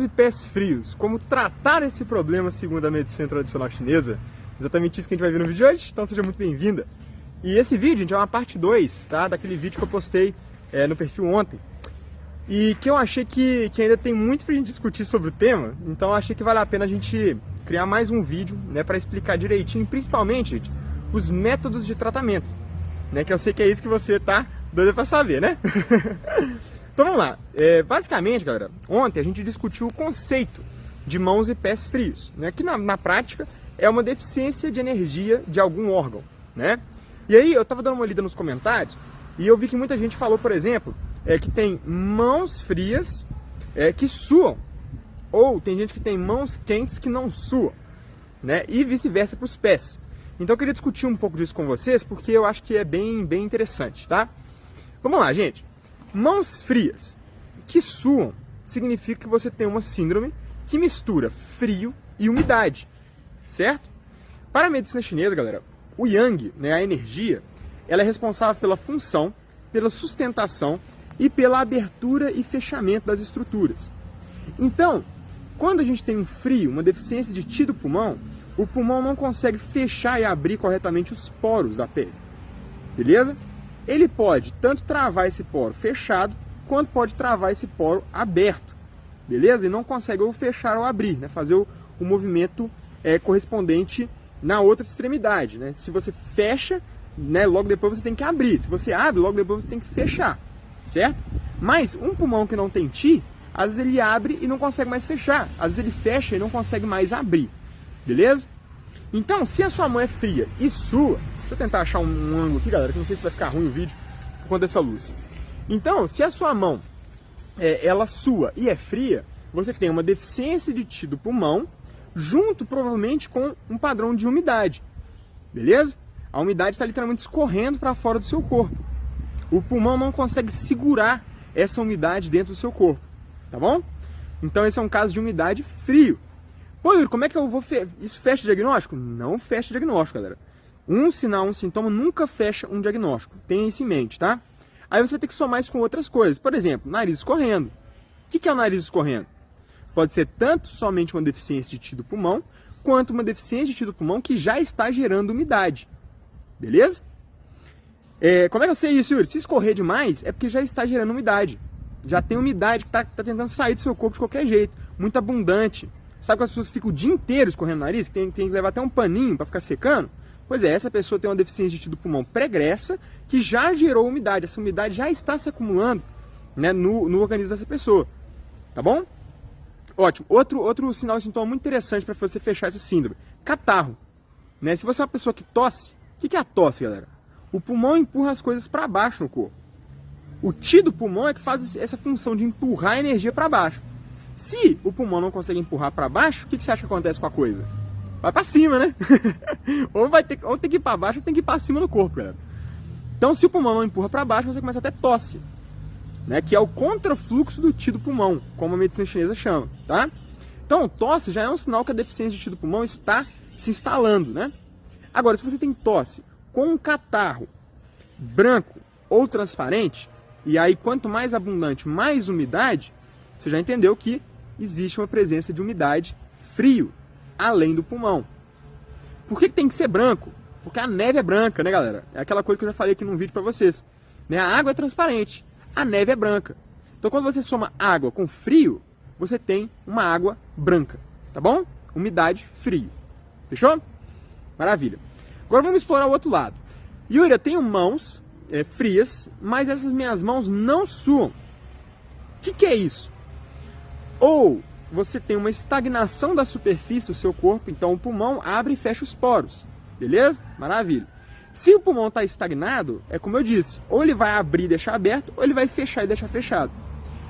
e pés frios, como tratar esse problema segundo a medicina tradicional chinesa. Exatamente isso que a gente vai ver no vídeo de hoje, então seja muito bem-vinda. E esse vídeo, gente, é uma parte 2, tá? Daquele vídeo que eu postei no perfil ontem. E que eu achei que ainda tem muito pra gente discutir sobre o tema, então eu achei que vale a pena a gente criar mais um vídeo, né, para explicar direitinho, principalmente, gente, os métodos de tratamento, né, que eu sei que é isso que você tá doido pra saber, né? Então vamos lá. Basicamente, galera, ontem a gente discutiu o conceito de mãos e pés frios, né, que na prática é uma deficiência de energia de algum órgão, né? E aí eu tava dando uma lida nos comentários e eu vi que muita gente falou, por exemplo, que tem mãos frias que suam, ou tem gente que tem mãos quentes que não suam, né? E vice-versa para os pés. Então eu queria discutir um pouco disso com vocês, porque eu acho que é bem interessante, tá? Vamos lá, gente. Mãos frias que suam significa que você tem uma síndrome que mistura frio e umidade, certo? Para a medicina chinesa, galera, o Yang, né, a energia, ela é responsável pela função, pela sustentação e pela abertura e fechamento das estruturas. Então, quando a gente tem um frio, uma deficiência de Qi do pulmão, o pulmão não consegue fechar e abrir corretamente os poros da pele, beleza? Ele pode tanto travar esse poro fechado, quanto pode travar esse poro aberto, beleza? E não consegue ou fechar ou abrir, né? Fazer o movimento correspondente na outra extremidade, né? Se você fecha, né, logo depois você tem que abrir. Se você abre, logo depois você tem que fechar, certo? Mas um pulmão que não tem Qi, às vezes ele abre e não consegue mais fechar. Às vezes ele fecha e não consegue mais abrir, beleza? Então, se a sua mão é fria e sua, deixa eu tentar achar um ângulo aqui, galera, que não sei se vai ficar ruim o vídeo por conta dessa luz. Então, se a sua mão ela sua e é fria, você tem uma deficiência de Qi do pulmão, junto provavelmente com um padrão de umidade, beleza? A umidade está literalmente escorrendo para fora do seu corpo. O pulmão não consegue segurar essa umidade dentro do seu corpo, tá bom? Então esse é um caso de umidade frio. Pô, Yuri, como é que eu vou... Isso fecha o diagnóstico? Não fecha o diagnóstico, galera. Um sinal, um sintoma nunca fecha um diagnóstico. Tenha isso em mente, tá? Aí você vai ter que somar isso com outras coisas. Por exemplo, nariz escorrendo. O que é o nariz escorrendo? Pode ser tanto somente uma deficiência de Qi do pulmão, quanto uma deficiência de Qi do pulmão que já está gerando umidade. Beleza? Como é que eu sei isso, Yuri? Se escorrer demais, é porque já está gerando umidade. Já tem umidade que está tentando sair do seu corpo de qualquer jeito. Muito abundante. Sabe que as pessoas ficam o dia inteiro escorrendo o nariz? Tem que levar até um paninho para ficar secando? Pois é, essa pessoa tem uma deficiência de Qi do pulmão pregressa que já gerou umidade. Essa umidade já está se acumulando, né, no organismo dessa pessoa. Tá bom? Ótimo. Outro sinal e sintoma muito interessante para você fechar essa síndrome. Catarro. Né? Se você é uma pessoa que tosse, o que é a tosse, galera? O pulmão empurra as coisas para baixo no corpo. O Qi do pulmão é que faz essa função de empurrar a energia para baixo. Se o pulmão não consegue empurrar para baixo, o que você acha que acontece com a coisa? Vai para cima, né? ou tem que ir para baixo ou tem que ir para cima no corpo, galera. Então, se o pulmão não empurra para baixo, você começa a ter tosse, né? Que é o contrafluxo do Qi do pulmão, como a medicina chinesa chama, tá? Então, tosse já é um sinal que a deficiência de Qi do pulmão está se instalando, né? Agora, se você tem tosse com um catarro branco ou transparente, e aí quanto mais abundante, mais umidade, você já entendeu que existe uma presença de umidade frio, além do pulmão. Por que tem que ser branco? Porque a neve é branca, né, galera? É aquela coisa que eu já falei aqui num vídeo para vocês. Né? A água é transparente, a neve é branca. Então quando você soma água com frio, você tem uma água branca, tá bom? Umidade, frio. Fechou? Maravilha. Agora vamos explorar o outro lado. Yuri, eu tenho mãos frias, mas essas minhas mãos não suam. O que é isso? Ou você tem uma estagnação da superfície do seu corpo, então o pulmão abre e fecha os poros. Beleza? Maravilha. Se o pulmão está estagnado, é como eu disse, ou ele vai abrir e deixar aberto, ou ele vai fechar e deixar fechado.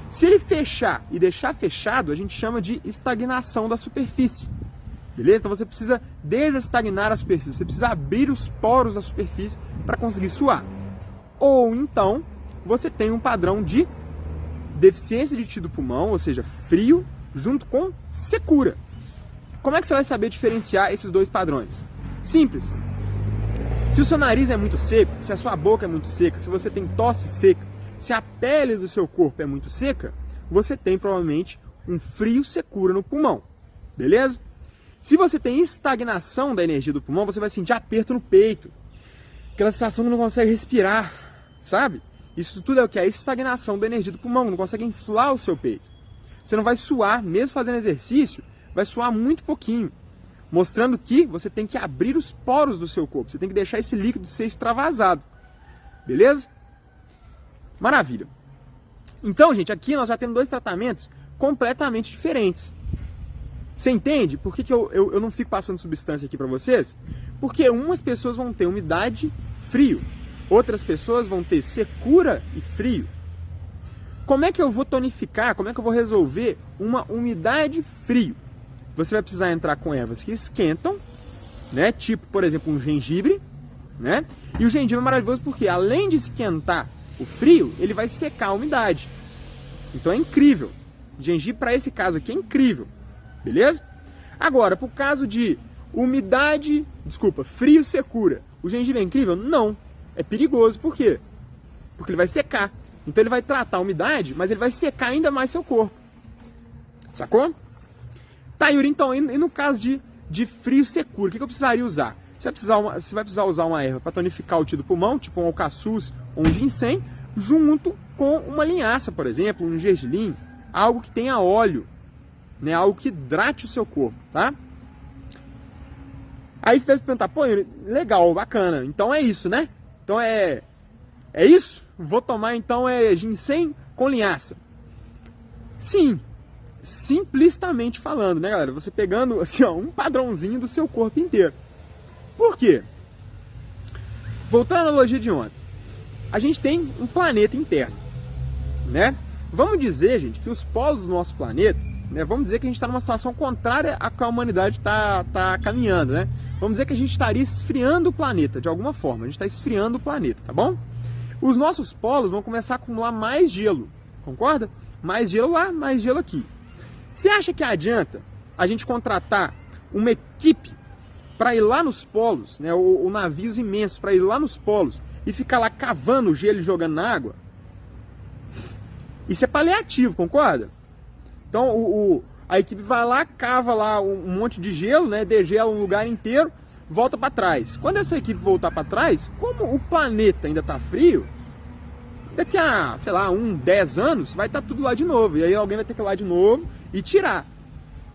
Se ele fechar e deixar fechado, a gente chama de estagnação da superfície. Beleza? Então você precisa desestagnar a superfície, você precisa abrir os poros da superfície para conseguir suar. Ou então, você tem um padrão de deficiência de Qi do pulmão, ou seja, frio, junto com secura. Como é que você vai saber diferenciar esses dois padrões? Simples. Se o seu nariz é muito seco, se a sua boca é muito seca, se você tem tosse seca, se a pele do seu corpo é muito seca, você tem provavelmente um frio secura no pulmão, beleza? Se você tem estagnação da energia do pulmão, você vai sentir aperto no peito, aquela sensação que não consegue respirar, sabe? Isso tudo é o que? A estagnação da energia do pulmão, não consegue inflar o seu peito. Você não vai suar, mesmo fazendo exercício, vai suar muito pouquinho, mostrando que você tem que abrir os poros do seu corpo, você tem que deixar esse líquido ser extravasado, beleza? Maravilha. Então, gente, aqui nós já temos dois tratamentos completamente diferentes. Você entende por que eu não fico passando substância aqui para vocês? Porque umas pessoas vão ter umidade, frio. Outras pessoas vão ter secura e frio. Como é que eu vou tonificar, como é que eu vou resolver uma umidade frio? Você vai precisar entrar com ervas que esquentam, né? Tipo, por exemplo, um gengibre, né? E o gengibre é maravilhoso porque, além de esquentar o frio, ele vai secar a umidade. Então é incrível. O gengibre, para esse caso aqui, é incrível. Beleza? Agora, para o caso de frio e secura, o gengibre é incrível? Não. É perigoso. Por quê? Porque ele vai secar. Então ele vai tratar a umidade, mas ele vai secar ainda mais seu corpo. Sacou? Tá, Yuri, então, e no caso de frio e secura, o que eu precisaria usar? Você vai precisar usar uma erva para tonificar o tio do pulmão, tipo um alcaçuz ou um ginseng, junto com uma linhaça, por exemplo, um gergelim, algo que tenha óleo, né? Algo que hidrate o seu corpo, tá? Aí você deve se perguntar, pô, Yuri, legal, bacana, então é isso, né? Então é isso? Vou tomar então ginseng com linhaça. Sim, simplistamente falando, né, galera? Você pegando assim, ó, um padrãozinho do seu corpo inteiro. Por quê? Voltando à analogia de ontem, a gente tem um planeta interno, né? Vamos dizer, gente, que os polos do nosso planeta, né? Vamos dizer que a gente está numa situação contrária à que a humanidade está caminhando, né? Vamos dizer que a gente estaria esfriando o planeta de alguma forma. A gente está esfriando o planeta, tá bom? Os nossos polos vão começar a acumular mais gelo, concorda? Mais gelo lá, mais gelo aqui. Você acha que adianta a gente contratar uma equipe para ir lá nos polos, né, ou navios imensos para ir lá nos polos e ficar lá cavando o gelo e jogando na água? Isso é paliativo, concorda? Então a equipe vai lá, cava lá um monte de gelo, né, degela um lugar inteiro, volta para trás. Quando essa equipe voltar para trás, como o planeta ainda está frio, daqui a, sei lá, 10 anos, vai estar tudo lá de novo. E aí alguém vai ter que ir lá de novo e tirar.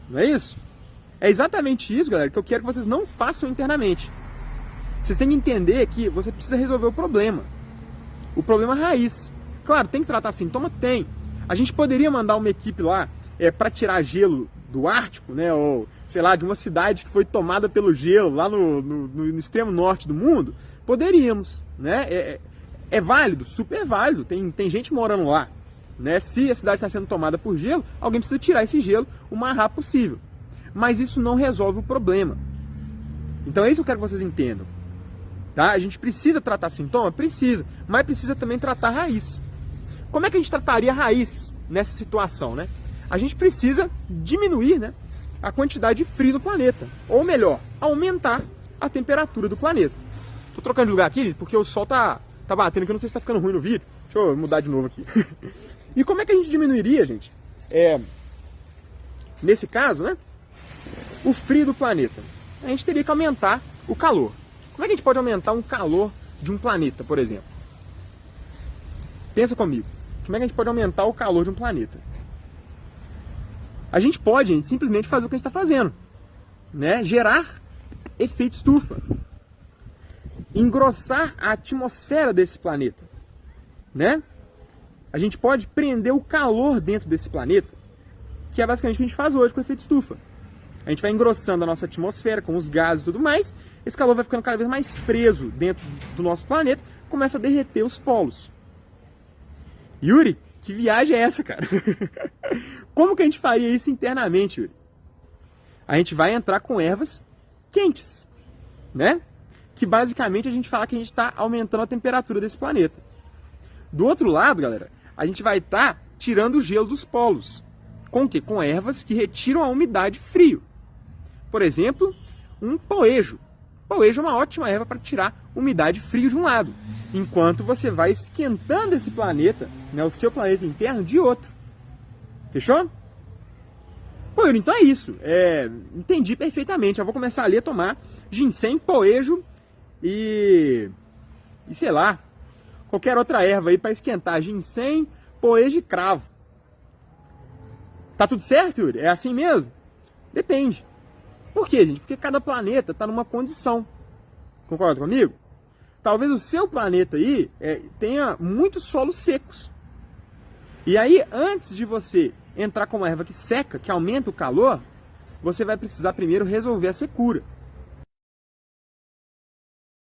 Não é isso? É exatamente isso, galera, que eu quero que vocês não façam internamente. Vocês têm que entender que você precisa resolver o problema. O problema raiz. Claro, tem que tratar sintoma? Tem. A gente poderia mandar uma equipe lá para tirar gelo do Ártico, né? Ou, sei lá, de uma cidade que foi tomada pelo gelo lá no extremo norte do mundo? Poderíamos, né? É válido, super válido. Tem gente morando lá, né? Se a cidade está sendo tomada por gelo, alguém precisa tirar esse gelo o mais rápido possível. Mas isso não resolve o problema. Então é isso que eu quero que vocês entendam. Tá? A gente precisa tratar sintoma? Precisa. Mas precisa também tratar a raiz. Como é que a gente trataria a raiz nessa situação, né? A gente precisa diminuir, né, a quantidade de frio do planeta. Ou melhor, aumentar a temperatura do planeta. Tô trocando de lugar aqui porque o sol tá batendo, que eu não sei se tá ficando ruim no vídeo. Deixa eu mudar de novo aqui. E como é que a gente diminuiria, gente? Nesse caso, né? O frio do planeta. A gente teria que aumentar o calor. Como é que a gente pode aumentar um calor de um planeta, por exemplo? Pensa comigo. Como é que a gente pode aumentar o calor de um planeta? A gente pode, gente, simplesmente fazer o que a gente está fazendo, né? Gerar efeito estufa. Engrossar a atmosfera desse planeta, né? A gente pode prender o calor dentro desse planeta, que é basicamente o que a gente faz hoje com o efeito estufa. A gente vai engrossando a nossa atmosfera com os gases e tudo mais, esse calor vai ficando cada vez mais preso dentro do nosso planeta, começa a derreter os polos. Yuri, que viagem é essa, cara? Como que a gente faria isso internamente, Yuri? A gente vai entrar com ervas quentes, né? Que basicamente a gente fala que a gente está aumentando a temperatura desse planeta. Do outro lado, galera, a gente vai estar tirando o gelo dos polos. Com o quê? Com ervas que retiram a umidade e frio. Por exemplo, um poejo. Poejo é uma ótima erva para tirar umidade e frio de um lado, enquanto você vai esquentando esse planeta, né, o seu planeta interno, de outro. Fechou? Pô, Yuri, então é isso. Entendi perfeitamente. Eu vou começar ali a tomar ginseng, poejo e sei lá, qualquer outra erva aí para esquentar. Ginseng, poejo e cravo. Tá tudo certo, Yuri? É assim mesmo? Depende. Por quê, gente? Porque cada planeta está numa condição. Concorda comigo? Talvez o seu planeta aí tenha muitos solos secos. E aí, antes de você entrar com uma erva que seca, que aumenta o calor, você vai precisar primeiro resolver a secura.